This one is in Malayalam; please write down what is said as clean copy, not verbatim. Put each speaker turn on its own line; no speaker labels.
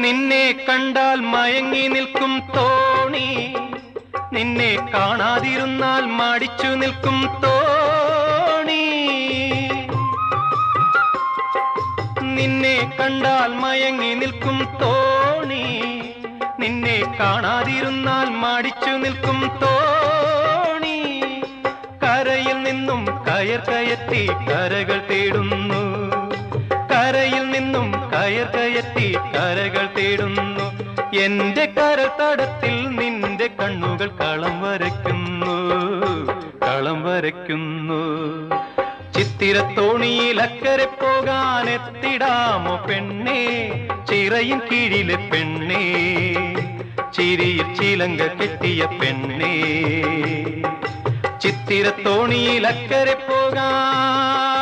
നിന്നെ കണ്ടാൽ മയങ്ങി നിൽക്കും തോണി, നിന്നെ കാണാതിരുന്നാൽ മടിച്ചു നിൽക്കും തോണി. നിന്നെ കണ്ടാൽ മയങ്ങി നിൽക്കും തോണി, നിന്നെ കാണാതിരുന്നാൽ മടിച്ചു നിൽക്കും തോണി. കരയിൽ നിന്നും കയർ കയറ്റി കരകൾ തേടുന്നു, കരയിൽ നിന്നും കയർ കയറ്റി കരകൾ തേടുന്നു. എന്റെ കരതടത്തിൽ നിന്റെ കണ്ണുകൾ കളം വരയ്ക്കുന്നു, കളം വരയ്ക്കുന്നു. ചിത്തിരത്തോണിയിൽ അക്കരെ പോകാൻ എത്തിടാമോ പെണ്ണേ, ചിറയിൻ കീഴിലെ പെണ്ണേ, ചിരിയിൽ ചിലങ്ക കെട്ടിയ പെണ്ണേ. ചിത്തിരത്തോണിയിൽ അക്കരെ പോകാൻ